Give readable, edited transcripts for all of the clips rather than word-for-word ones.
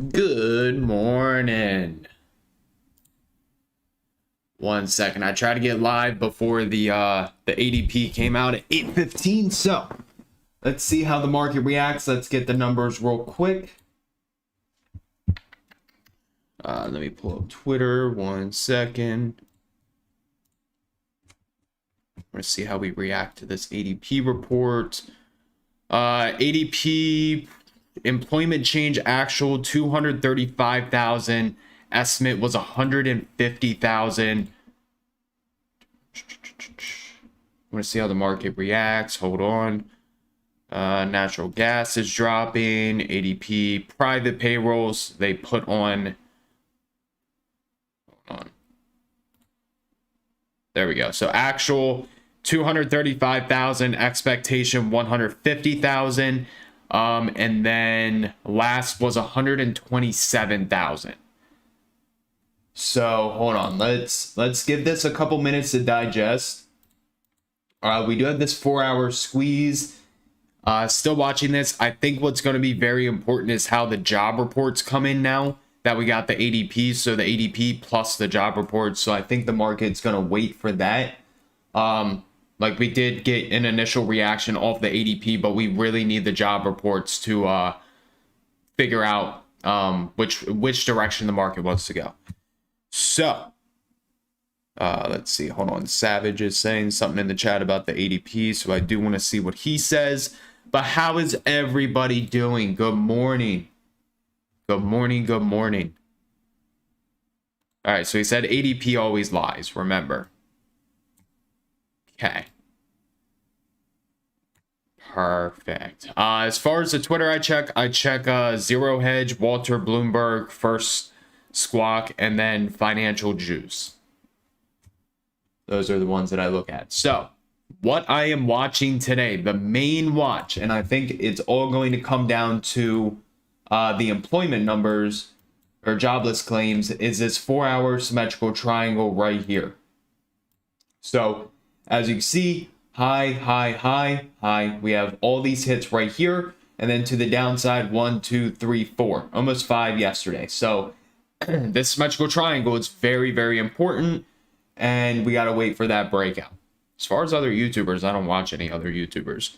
Good morning. 1 second. I tried to get live before the ADP came out at 8:15. So let's see how the market reacts. Let's get the numbers real quick. Let me pull up Twitter. 1 second. Let's see how we react to this ADP report. ADP employment change actual 235,000. Estimate was 150,000. I want to see how the market reacts. Hold on. Natural gas is dropping. ADP private payrolls they put on. Hold on. There we go. So actual 235,000, expectation 150,000. And then last was 127,000. So hold on, let's give this a couple minutes to digest. We do have this 4-hour squeeze. Still watching this. I think what's going to be very important is how the job reports come in now that we got the ADP. So the ADP plus the job reports. So I think the market's going to wait for that. Like we did get an initial reaction off the ADP, but we really need the job reports to figure out which direction the market wants to go. So let's see. Hold on. Savage is saying something in the chat about the ADP, so I do want to see what he says. But how is everybody doing? Good morning. Good morning. Good morning. All right. So he said ADP always lies. Remember. Okay. Perfect. As far as the Twitter I check Zero Hedge, Walter Bloomberg, First Squawk, and then Financial Juice. Those are the ones that I look at. So what I am watching today, the main watch, and I think it's all going to come down to the employment numbers or jobless claims, is this 4-hour symmetrical triangle right here. So as you can see, high, high, high, high. We have all these hits right here. And then to the downside, 1, 2, 3, 4. Almost 5 yesterday. So this symmetrical triangle is very, very important. And we got to wait for that breakout. As far as other YouTubers, I don't watch any other YouTubers.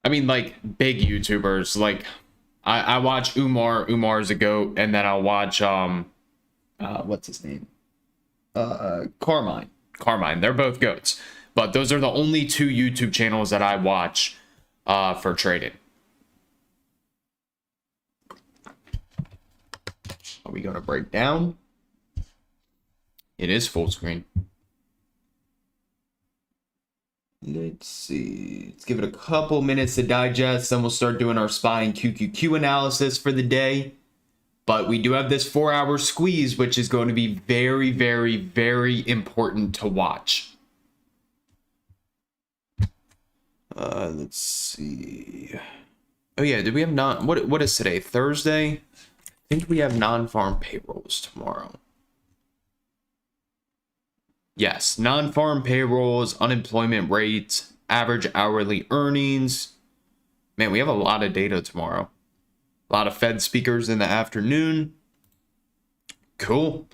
I mean, like, big YouTubers. Like, I watch Umar. Umar's a goat. And then I'll watch, what's his name? Carmine. They're both goats, but those are the only 2 YouTube channels that I watch for trading. Are we gonna break down? It is full screen. Let's see. Let's give it a couple minutes to digest, then we'll start doing our SPY and QQQ analysis for the day. But we do have this 4-hour squeeze, which is going to be very, very, very important to watch. Let's see. Oh yeah, did we have what is today? Thursday? I think we have non-farm payrolls tomorrow. Yes, non-farm payrolls, unemployment rates, average hourly earnings. Man, we have a lot of data tomorrow. A lot of Fed speakers in the afternoon. Cool.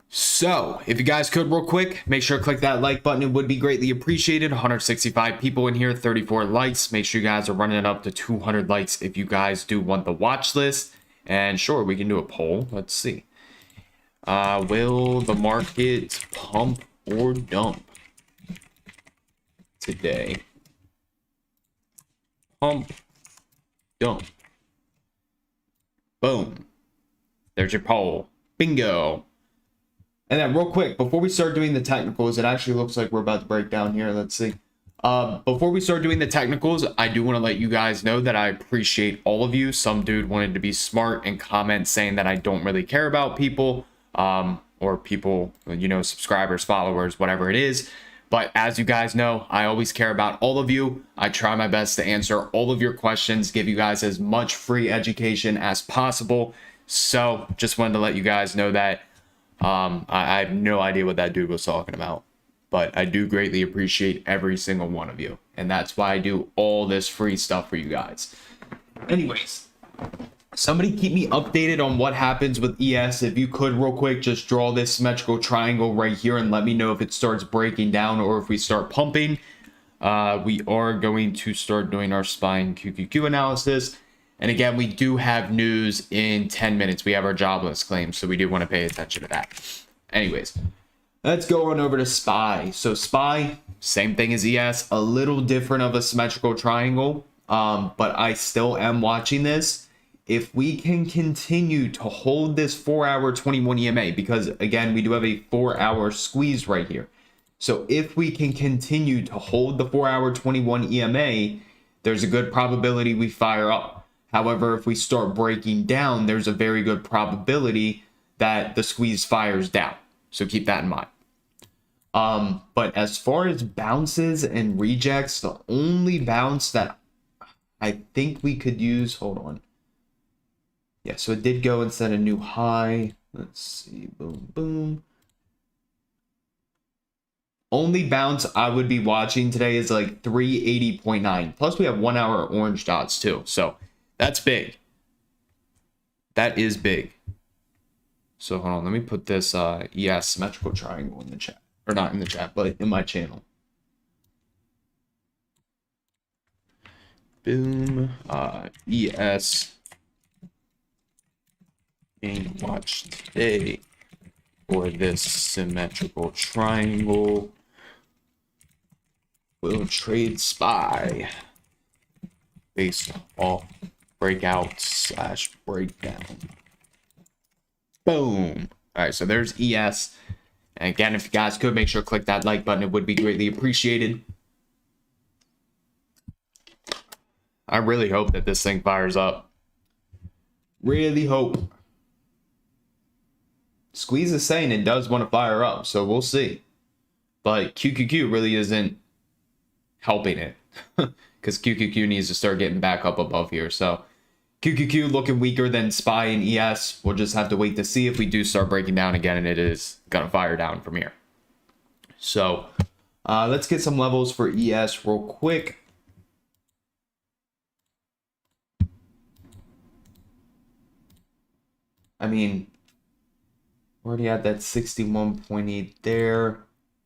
So, if you guys could real quick, make sure to click that like button. It would be greatly appreciated. 165 people in here, 34 likes. Make sure you guys are running it up to 200 likes if you guys do want the watch list. And sure, we can do a poll. Let's see. Will the market pump or dump today? Pump. Dump. Boom. There's your poll. Bingo. And then real quick, before we start doing the technicals, it actually looks like we're about to break down here. Let's see. Before we start doing the technicals, I do want to let you guys know that I appreciate all of you. Some dude wanted to be smart and comment saying that I don't really care about people, or people, you know, subscribers, followers, whatever it is. But as you guys know, I always care about all of you. I try my best to answer all of your questions, give you guys as much free education as possible. So just wanted to let you guys know that I have no idea what that dude was talking about. But I do greatly appreciate every single one of you. And that's why I do all this free stuff for you guys. Anyways, somebody keep me updated on what happens with ES. If you could real quick, just draw this symmetrical triangle right here and let me know if it starts breaking down or if we start pumping. We are going to start doing our SPY and QQQ analysis. And again, we do have news in 10 minutes. We have our jobless claims, so we do want to pay attention to that. Anyways, let's go on over to SPY. So SPY, same thing as ES, a little different of a symmetrical triangle, but I still am watching this. If we can continue to hold this 4-hour 21 EMA, because again, we do have a 4-hour squeeze right here. So if we can continue to hold the 4-hour 21 EMA, there's a good probability we fire up. However, if we start breaking down, there's a very good probability that the squeeze fires down. So keep that in mind. But as far as bounces and rejects, the only bounce that I think we could use, hold on. Yeah, so it did go and set a new high. Let's see, boom, boom. Only bounce I would be watching today is like 380.9. Plus we have 1-hour orange dots too. So that's big. That is big. So hold on, let me put this ES symmetrical triangle in the chat. Or not in the chat, but in my channel. Boom. ES being watched today for this symmetrical triangle. We'll trade SPY based off breakout / breakdown. Boom. All right, so there's ES. And again, if you guys could make sure to click that like button, it would be greatly appreciated. I really hope that this thing fires up. Really hope. Squeeze is saying it does want to fire up, so we'll see. But QQQ really isn't helping it because QQQ needs to start getting back up above here. So QQQ looking weaker than SPY and ES. We'll just have to wait to see if we do start breaking down again, and it is going to fire down from here. So let's get some levels for ES real quick. I mean, already had that 61.8 there.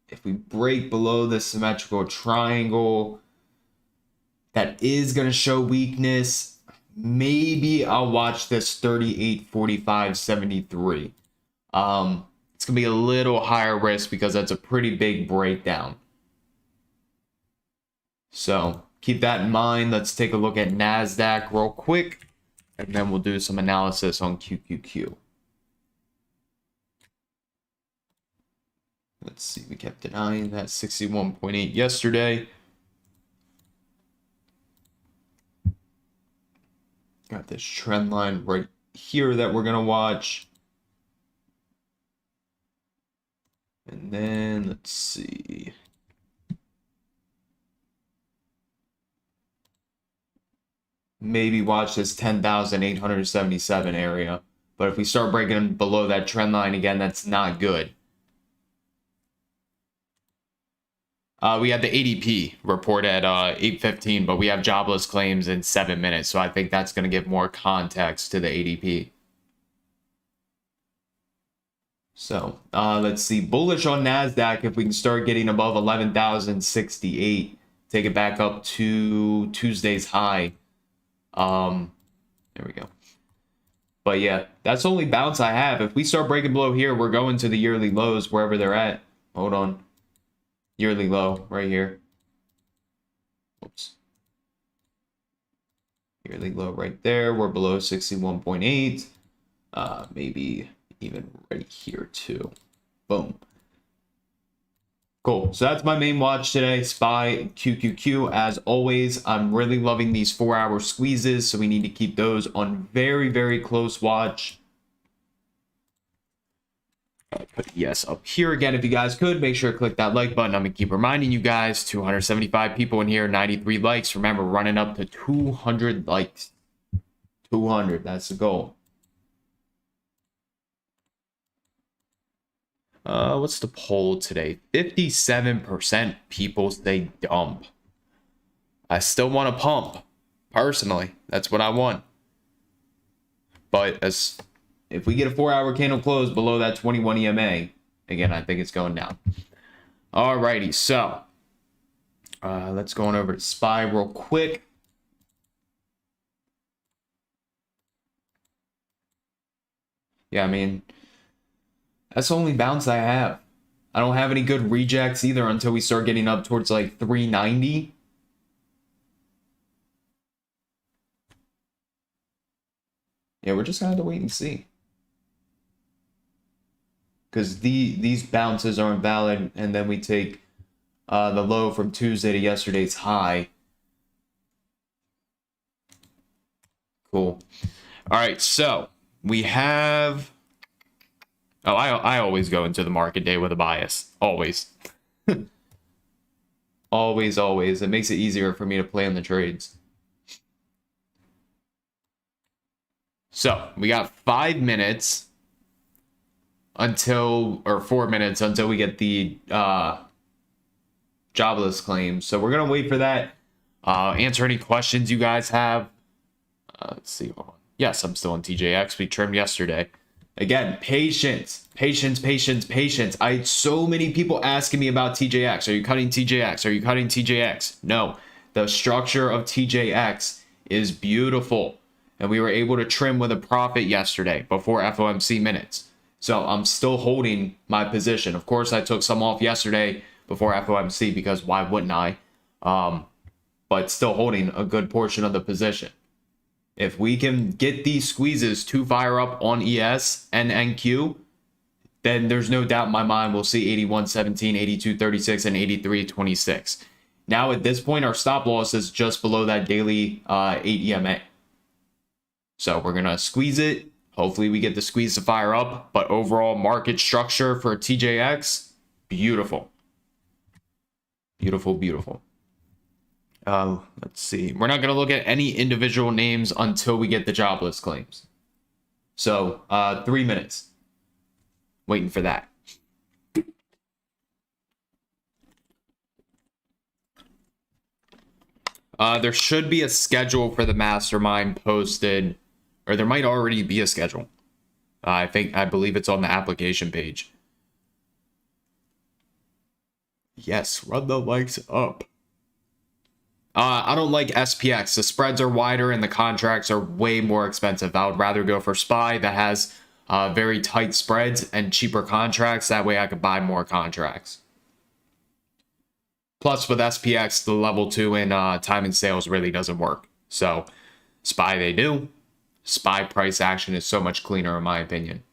If we break below the symmetrical triangle, that is going to show weakness. Maybe I'll watch this 38.45.73. It's going to be a little higher risk because that's a pretty big breakdown. So keep that in mind. Let's take a look at NASDAQ real quick, and then we'll do some analysis on QQQ. Let's see, we kept denying that 61.8 yesterday. Got this trend line right here that we're going to watch. And then let's see. Maybe watch this 10,877 area. But if we start breaking below that trend line again, that's not good. We had the ADP report at 8:15, but we have jobless claims in 7 minutes. So I think that's going to give more context to the ADP. So let's see. Bullish on NASDAQ if we can start getting above 11,068. Take it back up to Tuesday's high. There we go. But yeah, that's the only bounce I have. If we start breaking below here, we're going to the yearly lows wherever they're at. Hold on. Yearly low right here. Oops. Yearly low right there. We're below 61.8. Maybe even right here too. Boom. Cool. So that's my main watch today. SPY, QQQ. As always, I'm really loving these 4-hour squeezes, so we need to keep those on very, very close watch. Put yes up here again. If you guys could, make sure to click that like button. I'm gonna keep reminding you guys, 275 people in here, 93 likes. Remember, running up to 200 likes. 200, that's the goal. What's the poll today? 57% people say dump. I still want to pump. Personally, that's what I want. But if we get a 4-hour candle close below that 21 EMA, again, I think it's going down. Alrighty, so let's go on over to SPY real quick. Yeah, I mean, that's the only bounce I have. I don't have any good rejects either until we start getting up towards like 390. Yeah, we're just gonna have to wait and see. Because these bounces aren't valid, and then we take the low from Tuesday to yesterday's high. Cool. All right, so we have... Oh, I always go into the market day with a bias. Always. Always. It makes it easier for me to plan the trades. So, we got 5 minutes until, or 4 minutes until we get the jobless claims. So we're going to wait for that. Answer any questions you guys have. Let's see. Hold on. Yes, I'm still on TJX. We trimmed yesterday. Again, patience. I had so many people asking me about TJX. Are you cutting TJX? Are you cutting TJX? No. The structure of TJX is beautiful. And we were able to trim with a profit yesterday before FOMC minutes. So I'm still holding my position. Of course, I took some off yesterday before FOMC because why wouldn't I? But still holding a good portion of the position. If we can get these squeezes to fire up on ES and NQ, then there's no doubt in my mind we'll see 81.17, 82.36, and 83.26. Now at this point, our stop loss is just below that daily 8 EMA. So we're going to squeeze it. Hopefully we get the squeeze to fire up. But overall market structure for TJX, beautiful. Beautiful. Let's see. We're not going to look at any individual names until we get the jobless claims. So 3 minutes. Waiting for that. There should be a schedule for the mastermind posted, or there might already be a schedule. I believe it's on the application page. Yes, run the likes up. I don't like SPX. The spreads are wider and the contracts are way more expensive. I would rather go for SPY that has very tight spreads and cheaper contracts. That way I could buy more contracts. Plus with SPX, the level 2 in time and sales really doesn't work. So SPY they do. SPY price action is so much cleaner in my opinion.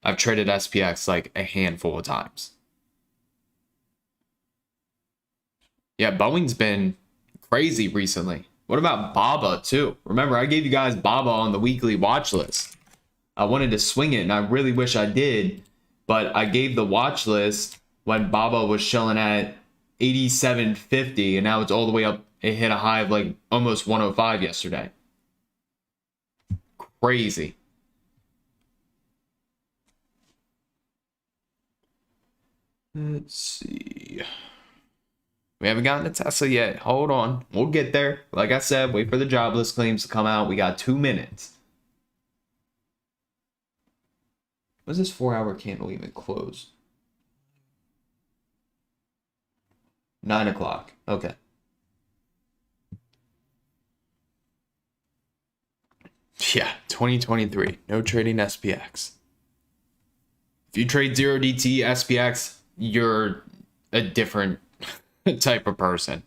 I've traded SPX like a handful of times. Yeah, Boeing's been crazy recently. What about BABA too? Remember, I gave you guys BABA on the weekly watch list. I wanted to swing it, and I really wish I did. But I gave the watch list when BABA was chilling at 87.50, and now it's all the way up. It hit a high of like almost 105 yesterday. Crazy. Let's see. We haven't gotten to Tesla yet. Hold on. We'll get there. Like I said, wait for the jobless claims to come out. We got 2 minutes. Was this 4-hour candle even close? 9 o'clock. Okay. Yeah, 2023. No trading SPX. If you trade 0DT SPX, you're a different type of person.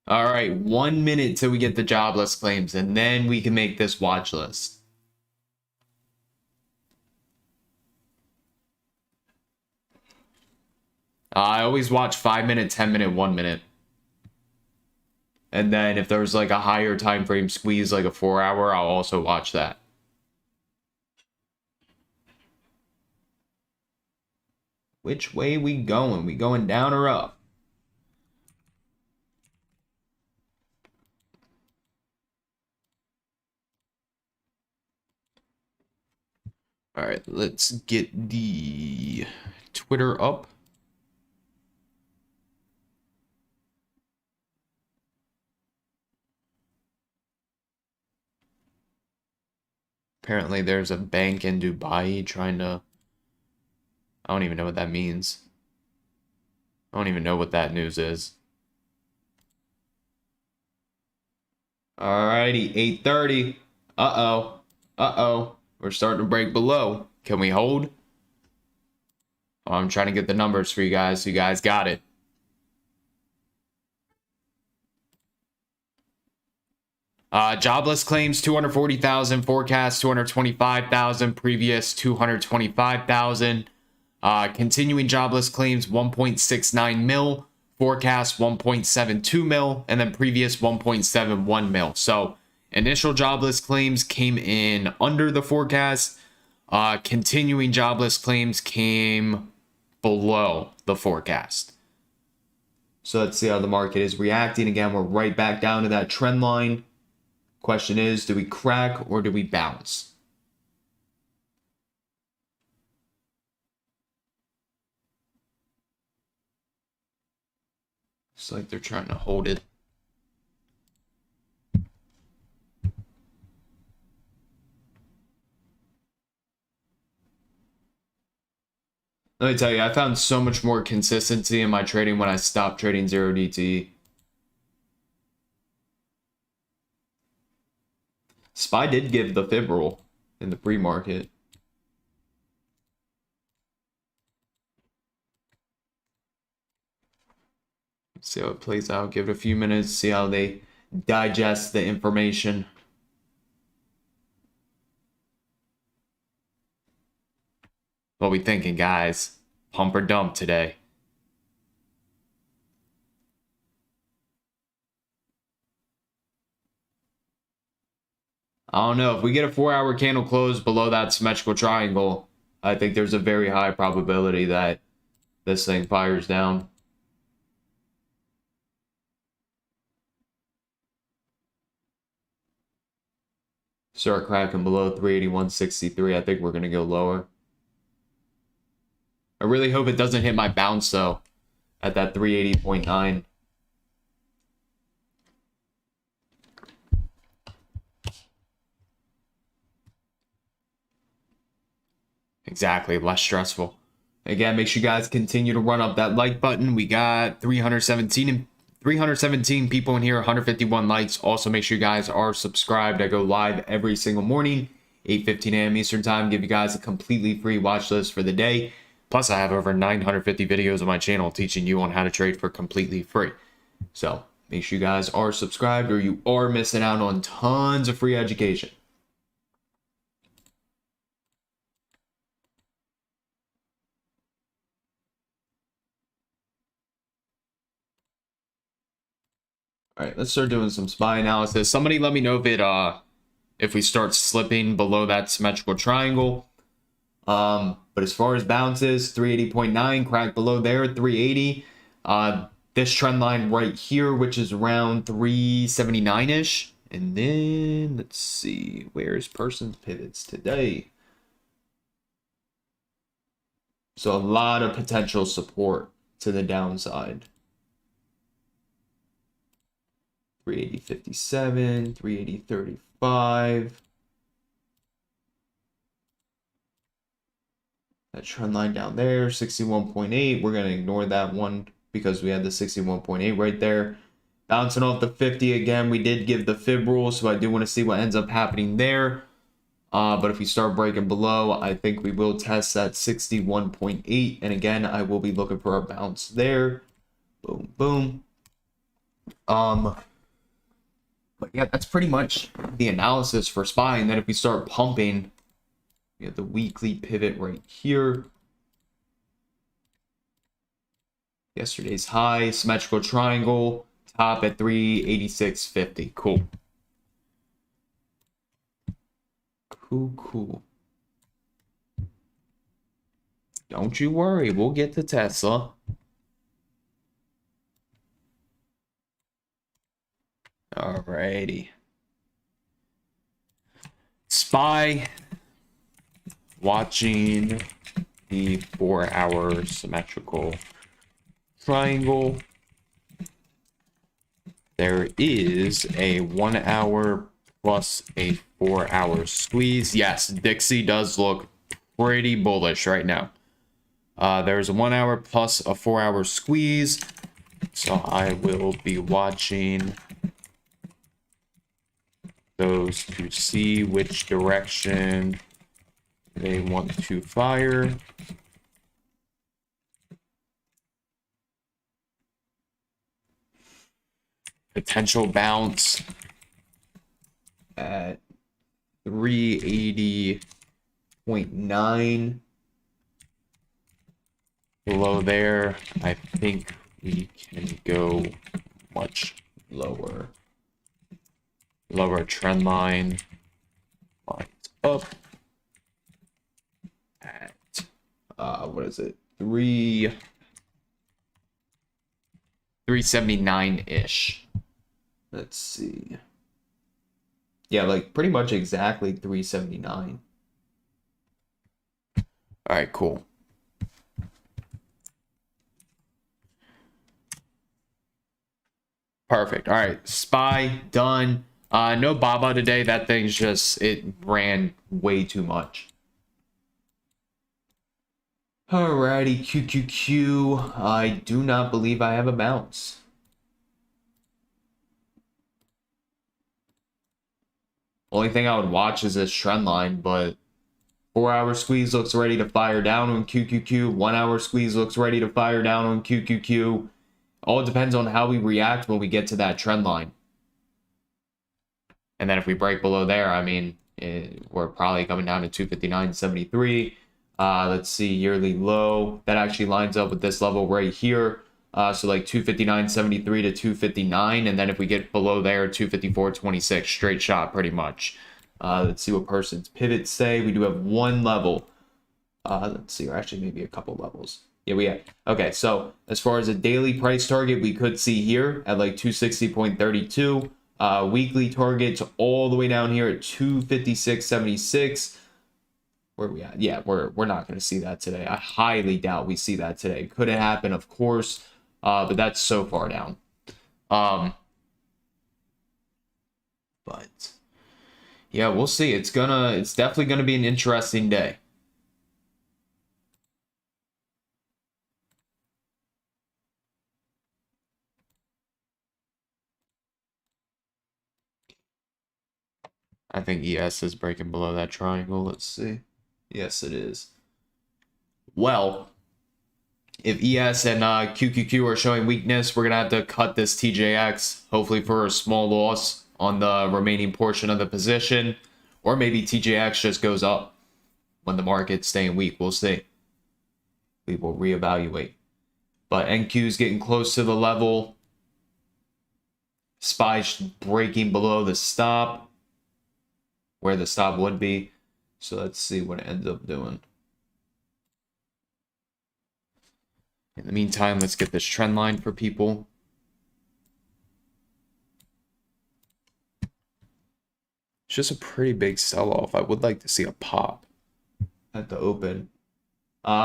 All right, 1 minute till we get the jobless claims, and then we can make this watch list. I always watch 5 minute, 10 minute, 1 minute. And then if there's like a higher time frame squeeze, like a 4-hour, I'll also watch that. Which way we going? We going down or up? All right, let's get the Twitter up. Apparently there's a bank in Dubai trying to... I don't even know what that means. I don't even know what that news is. Alrighty, 8:30. Uh-oh. Uh-oh. We're starting to break below. Can we hold? Oh, I'm trying to get the numbers for you guys. You guys got it. Jobless claims 240,000, forecast 225,000, previous 225,000. Continuing jobless claims 1.69 mil, forecast 1.72 mil, and then previous 1.71 mil. So initial jobless claims came in under the forecast. Continuing jobless claims came below the forecast. So let's see how the market is reacting. Again, we're right back down to that trend line. Question is, do we crack or do we bounce? It's like they're trying to hold it. Let me tell you, I found so much more consistency in my trading when I stopped trading 0DTE. SPY did give the fib rule in the pre-market. See how it plays out. Give it a few minutes. See how they digest the information. What we thinking, guys? Pump or dump today? I don't know. If we get a 4-hour candle close below that symmetrical triangle, I think there's a very high probability that this thing fires down. Start cracking below 381.63. I think we're going to go lower. I really hope it doesn't hit my bounce, though, at that 380.9. Exactly, less stressful. Again, make sure you guys continue to run up that like button. We got 317 people in here, 151 likes. Also, make sure you guys are subscribed. I go live every single morning, 8:15 a.m. Eastern time. Give you guys a completely free watch list for the day. Plus, I have over 950 videos on my channel teaching you on how to trade for completely free. So make sure you guys are subscribed or you are missing out on tons of free education. All right, let's start doing some SPY analysis. Somebody let me know if we start slipping below that symmetrical triangle. But as far as bounces, 380.9, crack below there, 380. This trend line right here, which is around 379-ish. And then, let's see, where's person's pivots today? So a lot of potential support to the downside. 380.57, 380.35. That trend line down there, 61.8. We're going to ignore that one because we had the 61.8 right there. Bouncing off the 50 again. We did give the fib rule, so I do want to see what ends up happening there. But if we start breaking below, I think we will test that 61.8. And again, I will be looking for a bounce there. Boom, boom. But yeah, that's pretty much the analysis for SPY. And then if we start pumping, we have the weekly pivot right here. Yesterday's high, symmetrical triangle, top at 386.50. Cool. Cool. Don't you worry, we'll get to Tesla. Alrighty. SPY, watching the 4-hour symmetrical triangle. There is a 1-hour plus a 4-hour squeeze. Yes, Dixie does look pretty bullish right now. There's a 1 hour plus a 4-hour squeeze. So I will be watching those to see which direction they want to fire. Potential bounce at 380.9. Below there, I think we can go much lower. Lower trend line lines up at what is it? 379-ish. Let's see. Yeah, like pretty much exactly 379. All right, cool. Perfect. All right, SPY done. No Baba today. That thing's just, it ran way too much. Alrighty, QQQ. I do not believe I have a bounce. Only thing I would watch is this trend line, but 4-hour squeeze looks ready to fire down on QQQ. 1 hour squeeze looks ready to fire down on QQQ. All depends on how we react when we get to that trend line. And then if we break below there, I mean, we're probably coming down to 259.73. Let's see, yearly low. That actually lines up with this level right here. So like 259.73 to 259. And then if we get below there, 254.26, straight shot pretty much. Let's see what person's pivots say. We do have one level. Let's see, or actually maybe a couple levels. Yeah, we have. Okay, so as far as a daily price target, we could see here at like 260.32. Weekly targets all the way down here at 256.76. Where are we at? Yeah, we're not going to see that today. I highly doubt we see that today. Could it happen? Of course, but that's so far down. But yeah, we'll see. It's definitely gonna be an interesting day. I think ES is breaking below that triangle. Let's see. Yes, it is. Well, if ES and QQQ are showing weakness, we're going to have to cut this TJX, hopefully for a small loss on the remaining portion of the position. Or maybe TJX just goes up when the market's staying weak. We'll see. We will reevaluate. But NQ is getting close to the level. SPY's breaking below the stop, where the stop would be. So let's see what it ends up doing. In the meantime, let's get this trend line for people. It's just a pretty big sell-off. I would like to see a pop at the open.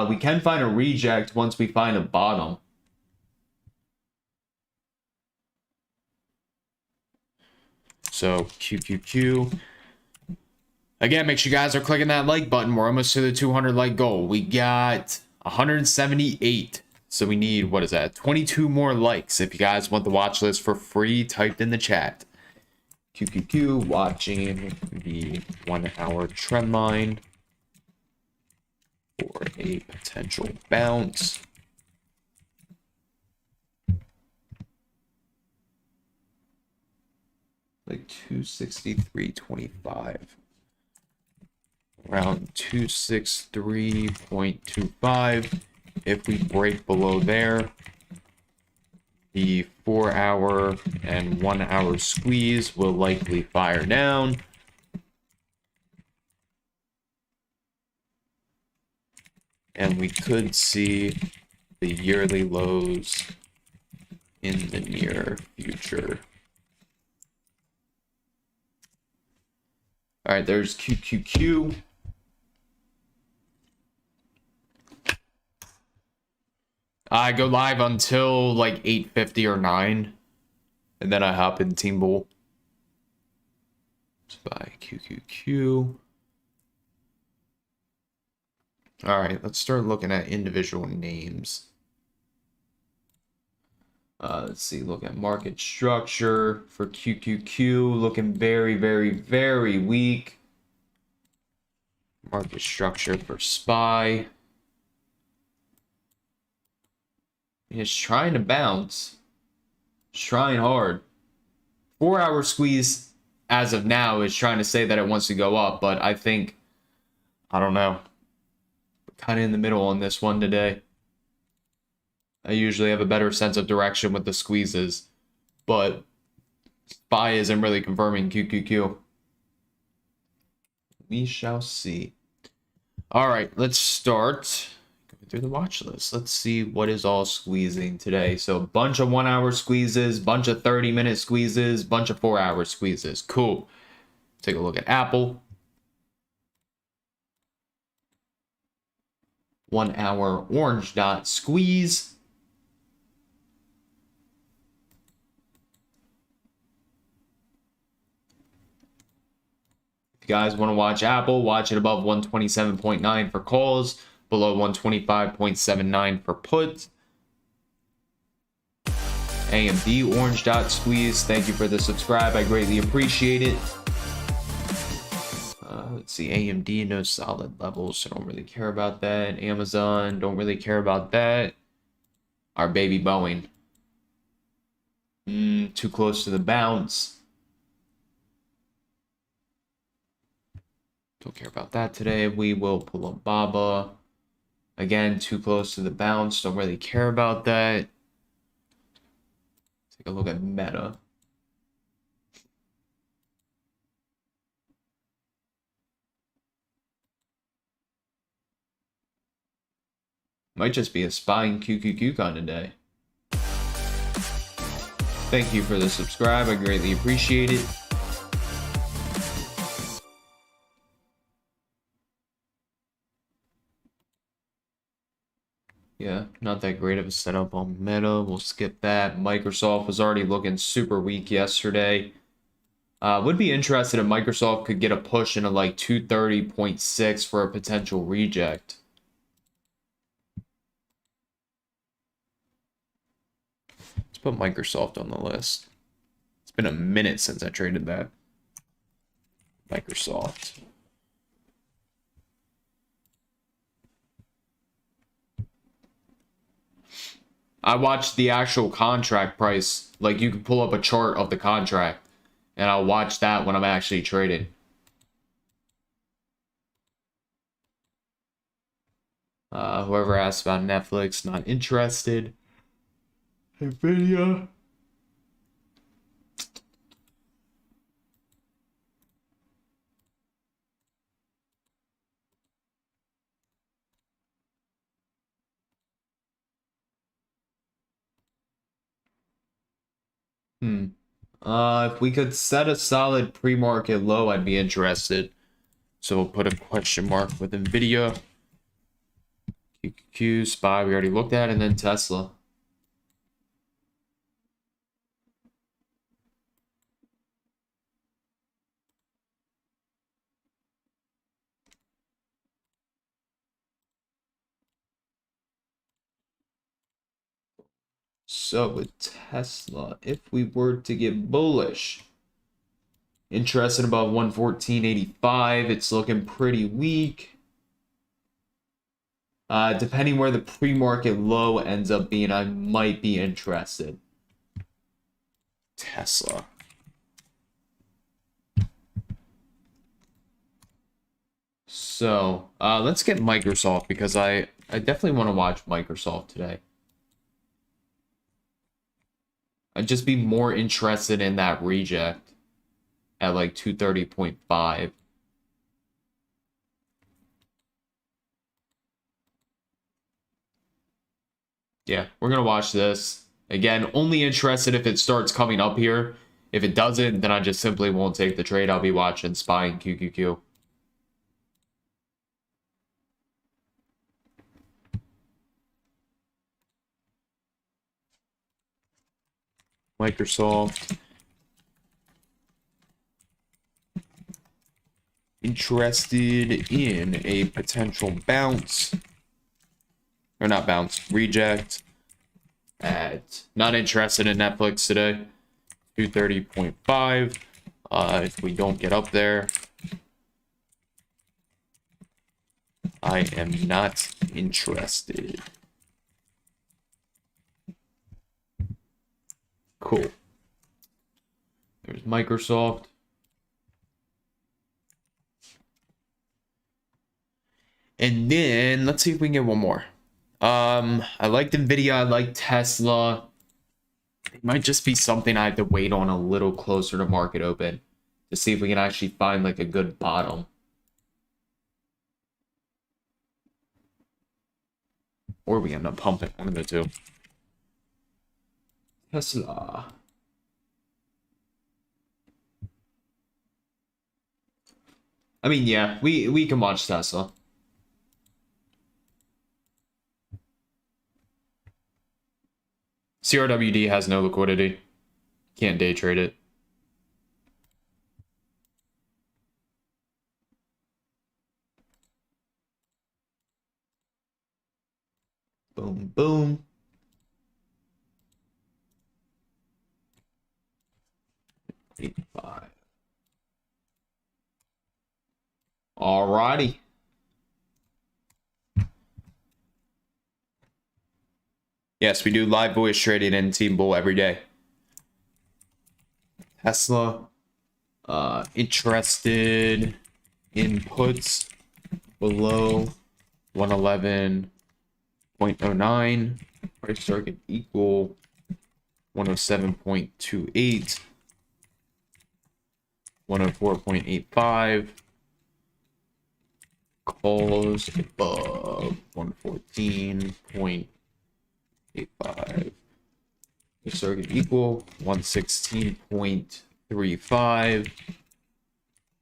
We can find a reject once we find a bottom. So QQQ. Again, make sure you guys are clicking that like button. We're almost to the 200 like goal. We got 178. So we need, what is that? 22 more likes. If you guys want the watch list for free, typed in the chat. QQQ watching the 1 hour trend line for a potential bounce. Like 263.25. Around 263.25. If we break below there, the 4 hour and 1 hour squeeze will likely fire down. And we could see the yearly lows in the near future. All right, there's QQQ. I go live until like 8:50 or 9, and then I hop in Team Bull. SPY QQQ. All right, let's start looking at individual names. Let's see, look at market structure for QQQ, looking very, very, very weak. Market structure for SPY. It's trying to bounce. It's trying hard. 4-hour squeeze as of now is trying to say that it wants to go up, but I think, I don't know. We're kind of in the middle on this one today. I usually have a better sense of direction with the squeezes, but SPY isn't really confirming QQQ. We shall see. All right, let's start going through the watch list. Let's see what is all squeezing today. So a bunch of 1-hour squeezes, bunch of 30-minute squeezes, bunch of 4-hour squeezes. Cool. Take a look at Apple. 1-hour orange dot squeeze. If you guys want to watch Apple, watch it above 127.9 for calls, below 125.79 for puts. AMD orange dot squeeze. Thank you for the subscribe. I greatly appreciate it. Let's see, AMD, no solid levels, so don't really care about that. Amazon, don't really care about that. Our baby Boeing. Too close to the bounce. Don't care about that today. We will pull up BABA. Again, too close to the bounce. Don't really care about that. Take a look at Meta. Might just be a spying QQQ kind of day. Thank you for the subscribe. I greatly appreciate it. Yeah, not that great of a setup on Meta. We'll skip that. Microsoft was already looking super weak yesterday. Would be interested if Microsoft could get a push into like 230.6 for a potential reject. Let's put Microsoft on the list. It's been a minute since I traded that. Microsoft. I watched the actual contract price. Like, you can pull up a chart of the contract, and I'll watch that when I'm actually trading. Whoever asked about Netflix, not interested. Nvidia. If we could set a solid pre-market low, I'd be interested. So we'll put a question mark with Nvidia. QQQ, SPY, we already looked at, and then Tesla. So with Tesla, if we were to get bullish, interested above 114.85, it's looking pretty weak. Depending where the pre-market low ends up being, I might be interested. Tesla. So let's get Microsoft, because I definitely want to watch Microsoft today. I'd just be more interested in that reject at like 230.5. Yeah, we're going to watch this. Again, only interested if it starts coming up here. If it doesn't, then I just simply won't take the trade. I'll be watching SPY and QQQ. Microsoft. interested in a potential bounce, or not bounce, reject at, not interested in Netflix today, 230.5. If we don't get up there, I am not interested. Cool. There's Microsoft. And then let's see if we can get one more. I liked Nvidia, I like Tesla. It might just be something I have to wait on a little closer to market open to see if we can actually find like a good bottom. Or we end up pumping, one of the two. Tesla. I mean, yeah, we can watch Tesla. CRWD has no liquidity. Can't day trade it. Boom, boom. $85. Alrighty. Yes, we do live voice trading in Team Bull every day. Tesla. Interested in puts below 111.09. Price target equal 107.28. 104.85. Calls above 114.85. Circuit equal 116.35,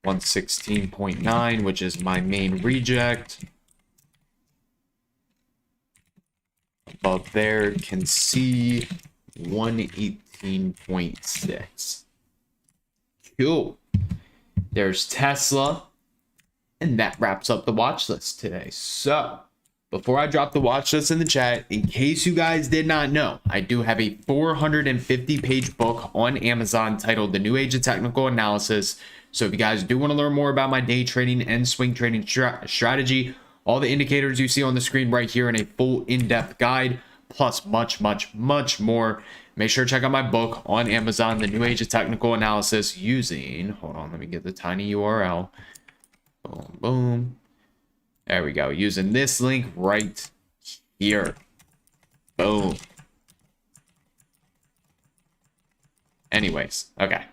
116.9, which is my main reject. Above there can see 118.6. Cool. There's Tesla. And that wraps up the watch list today. So, before I drop the watch list in the chat, in case you guys did not know, I do have a 450-page book on Amazon titled The New Age of Technical Analysis. So if you guys do want to learn more about my day trading and swing trading strategy, all the indicators you see on the screen right here in a full in-depth guide, plus much, much, much more, make sure to check out my book on Amazon, The New Age of Technical Analysis, using, hold on, let me get the tiny URL. Boom, boom. There we go. Using this link right here. Boom. Anyways, okay.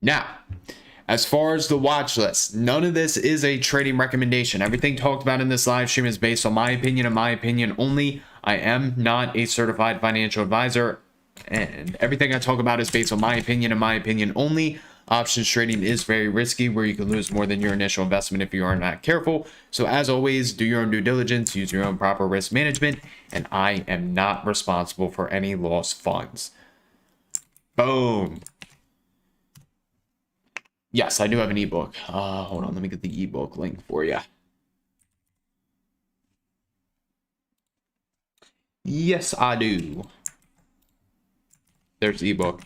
Now, as far as the watch list, none of this is a trading recommendation. Everything talked about in this live stream is based on my opinion and my opinion only. I am not a certified financial advisor, and everything I talk about is based on my opinion and my opinion only. Options trading is very risky, where you can lose more than your initial investment if you are not careful. So as always, do your own due diligence, use your own proper risk management, and I am not responsible for any lost funds. Boom. Yes, I do have an ebook. Hold on, let me get the ebook link for you. Yes, I do. There's the ebook.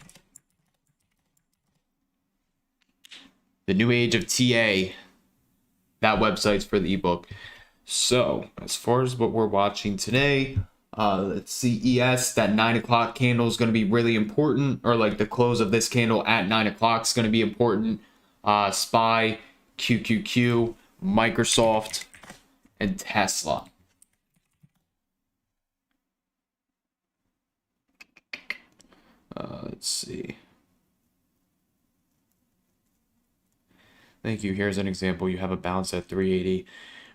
The New Age of TA. That website's for the ebook. So, as far as what we're watching today, let's see, ES, that 9 o'clock candle is going to be really important, or like the close of this candle at 9 o'clock is going to be important. SPY, QQQ, Microsoft, and Tesla. Let's see. Thank you. Here's an example. You have a bounce at 380.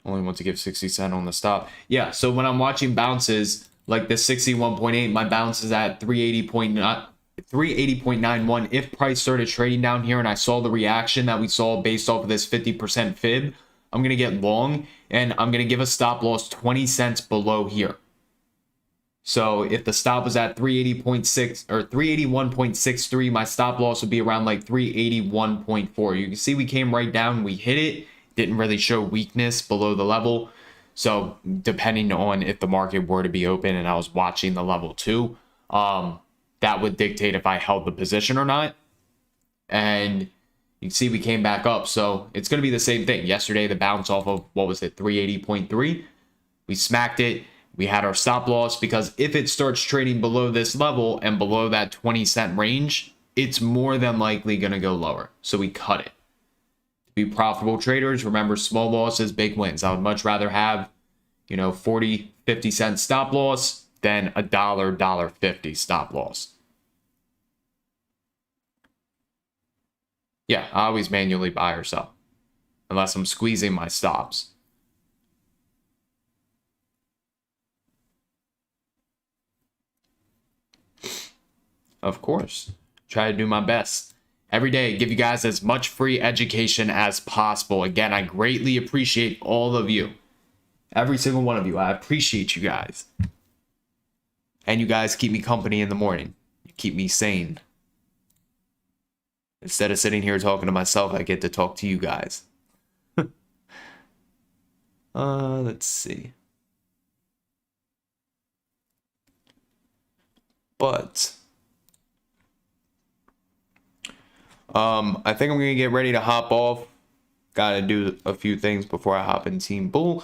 Only want to give 60 cents on the stop. Yeah, so when I'm watching bounces, like the 61.8, my bounce is at 380.91. If price started trading down here and I saw the reaction that we saw based off of this 50% fib, I'm going to get long, and I'm going to give a stop loss 20 cents below here. So if the stop was at 380.6 or 381.63, my stop loss would be around like 381.4. You can see we came right down, we hit it, didn't really show weakness below the level. So depending on if the market were to be open and I was watching the level too, that would dictate if I held the position or not. And you can see we came back up. So it's going to be the same thing. Yesterday, the bounce off of, what was it, 380.3. We smacked it. We had our stop loss because if it starts trading below this level and below that 20-cent range, it's more than likely going to go lower. So we cut it. To be profitable traders, remember small losses, big wins. I would much rather have, 40, 50 cent stop loss than a $1.50 stop loss. Yeah, I always manually buy or sell unless I'm squeezing my stops. Of course, try to do my best every day, give you guys as much free education as possible. Again, I greatly appreciate all of you, every single one of you. I appreciate you guys. And you guys keep me company in the morning. You keep me sane. Instead of sitting here talking to myself, I get to talk to you guys. Let's see. But I think I'm going to get ready to hop off. Got to do a few things before I hop in Team Bull.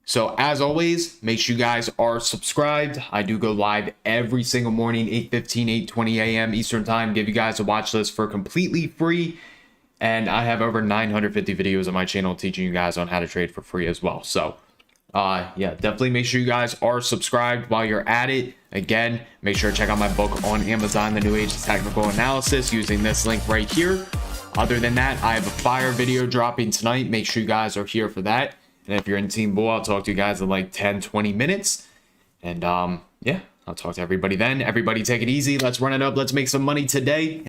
So as always, make sure you guys are subscribed. I do go live every single morning, 8:15, 8:20 a.m. Eastern time. Give you guys a watch list for completely free. And I have over 950 videos on my channel teaching you guys on how to trade for free as well. So yeah, definitely make sure you guys are subscribed while you're at it. Again, make sure to check out my book on Amazon, The New Age of Technical Analysis, using this link right here. Other than that, I have a fire video dropping tonight. Make sure you guys are here for that. And if you're in Team Bull, I'll talk to you guys in like 10, 20 minutes. And yeah, I'll talk to everybody then. Everybody take it easy. Let's run it up. Let's make some money today.